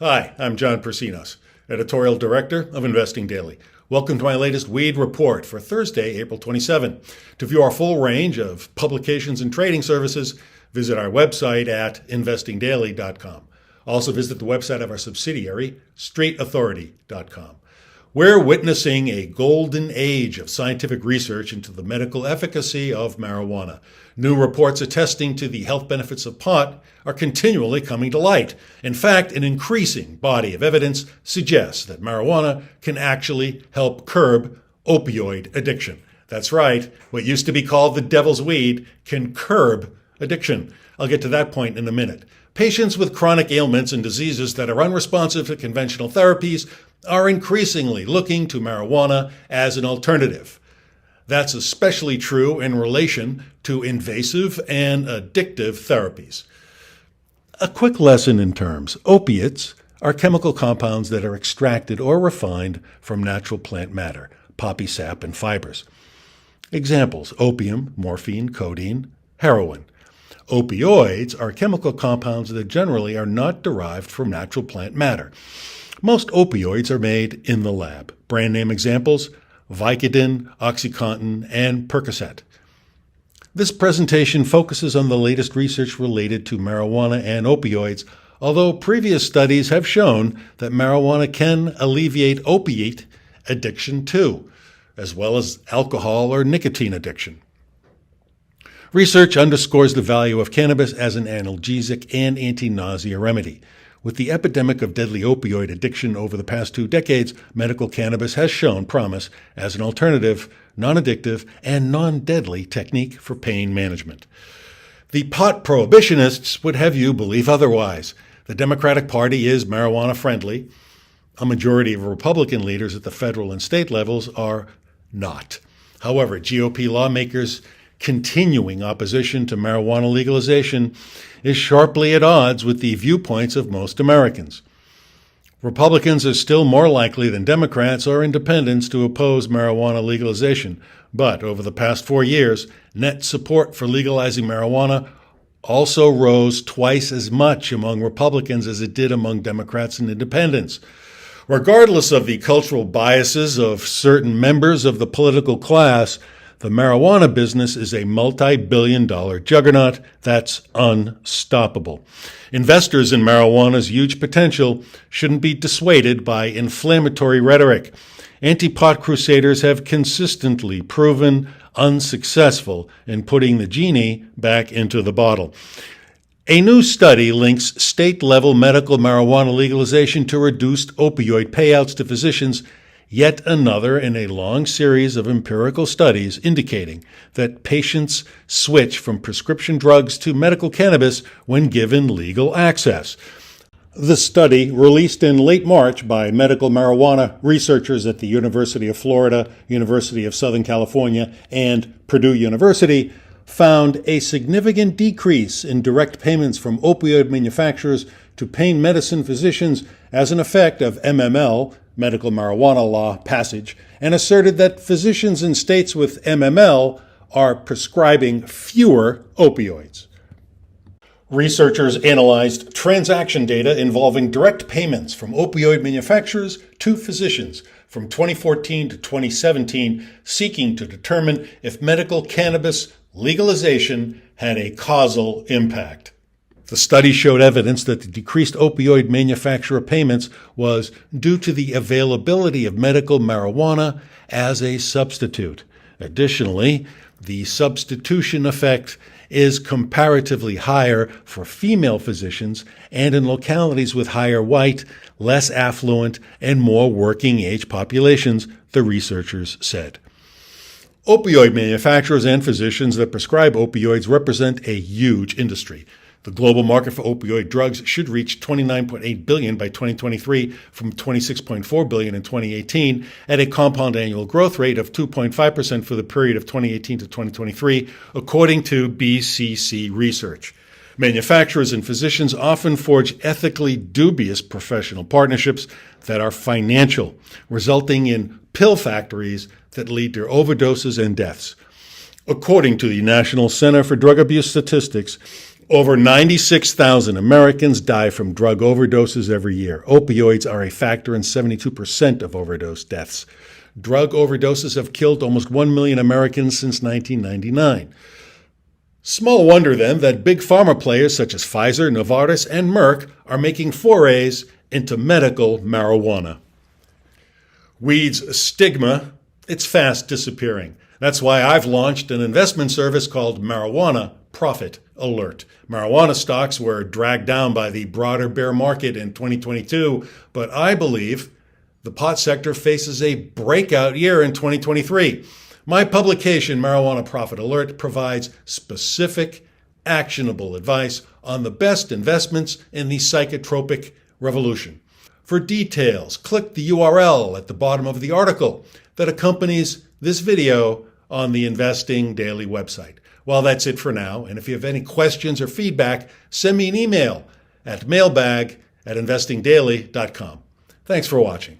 Hi, I'm John Persinos, Editorial Director of Investing Daily. Welcome to my latest Weed Report for Thursday, April 27. To view our full range of publications and trading services, visit our website at investingdaily.com. Also visit the website of our subsidiary, streetauthority.com. We're witnessing a golden age of scientific research into the medical efficacy of marijuana. New reports attesting to the health benefits of pot are continually coming to light. In fact, an increasing body of evidence suggests that marijuana can actually help curb opioid addiction. That's right, what used to be called the devil's weed can curb addiction. I'll get to that point in a minute. Patients with chronic ailments and diseases that are unresponsive to conventional therapies are increasingly looking to marijuana as an alternative. That's especially true in relation to invasive and addictive therapies. A quick lesson in terms. Opiates are chemical compounds that are extracted or refined from natural plant matter, poppy sap, and fibers. Examples: opium, morphine, codeine, heroin. Opioids are chemical compounds that generally are not derived from natural plant matter. Most opioids are made in the lab. Brand name examples: Vicodin, OxyContin, and Percocet. This presentation focuses on the latest research related to marijuana and opioids, although previous studies have shown that marijuana can alleviate opiate addiction too, as well as alcohol or nicotine addiction. Research underscores the value of cannabis as an analgesic and anti-nausea remedy. With the epidemic of deadly opioid addiction over the past 2 decades, medical cannabis has shown promise as an alternative, non-addictive, and non-deadly technique for pain management. The pot prohibitionists would have you believe otherwise. The Democratic Party is marijuana friendly. A majority of Republican leaders at the federal and state levels are not. However, GOP lawmakers' continuing opposition to marijuana legalization is sharply at odds with the viewpoints of most Americans. Republicans are still more likely than Democrats or independents to oppose marijuana legalization, but over the past 4 years, net support for legalizing marijuana also rose twice as much among Republicans as it did among Democrats and independents. Regardless of the cultural biases of certain members of the political class, the marijuana business is a multi-billion-dollar juggernaut that's unstoppable. Investors in marijuana's huge potential shouldn't be dissuaded by inflammatory rhetoric. Anti-pot crusaders have consistently proven unsuccessful in putting the genie back into the bottle. A new study links state-level medical marijuana legalization to reduced opioid payouts to physicians, yet another in a long series of empirical studies indicating that patients switch from prescription drugs to medical cannabis when given legal access. The study, released in late March by medical marijuana researchers at the University of Florida, University of Southern California, and Purdue University, found a significant decrease in direct payments from opioid manufacturers to pain medicine physicians as an effect of MML, medical marijuana law, passage, and asserted that physicians in states with MML are prescribing fewer opioids. Researchers analyzed transaction data involving direct payments from opioid manufacturers to physicians from 2014 to 2017, seeking to determine if medical cannabis legalization had a causal impact. The study showed evidence that the decreased opioid manufacturer payments was due to the availability of medical marijuana as a substitute. Additionally, the substitution effect is comparatively higher for female physicians and in localities with higher white, less affluent, and more working-age populations, the researchers said. Opioid manufacturers and physicians that prescribe opioids represent a huge industry. The global market for opioid drugs should reach $29.8 billion by 2023 from $26.4 billion in 2018 at a compound annual growth rate of 2.5% for the period of 2018 to 2023, according to BCC Research. Manufacturers and physicians often forge ethically dubious professional partnerships that are financial, resulting in pill factories that lead to overdoses and deaths. According to the National Center for Drug Abuse Statistics, Over 96,000 Americans die from drug overdoses every year. Opioids are a factor in 72% of overdose deaths. Drug overdoses have killed almost 1 million Americans since 1999. Small wonder, then, that big pharma players such as Pfizer, Novartis, and Merck are making forays into medical marijuana. Weed's stigma, it's fast disappearing. That's why I've launched an investment service called Marijuana Profit Alert. Marijuana stocks were dragged down by the broader bear market in 2022, but I believe the pot sector faces a breakout year in 2023. My publication, Marijuana Profit Alert, provides specific, actionable advice on the best investments in the psychotropic revolution. For details, click the URL at the bottom of the article that accompanies this video on the Investing Daily website. Well, that's it for now, and if you have any questions or feedback, send me an email at mailbag@investingdaily.com. Thanks for watching.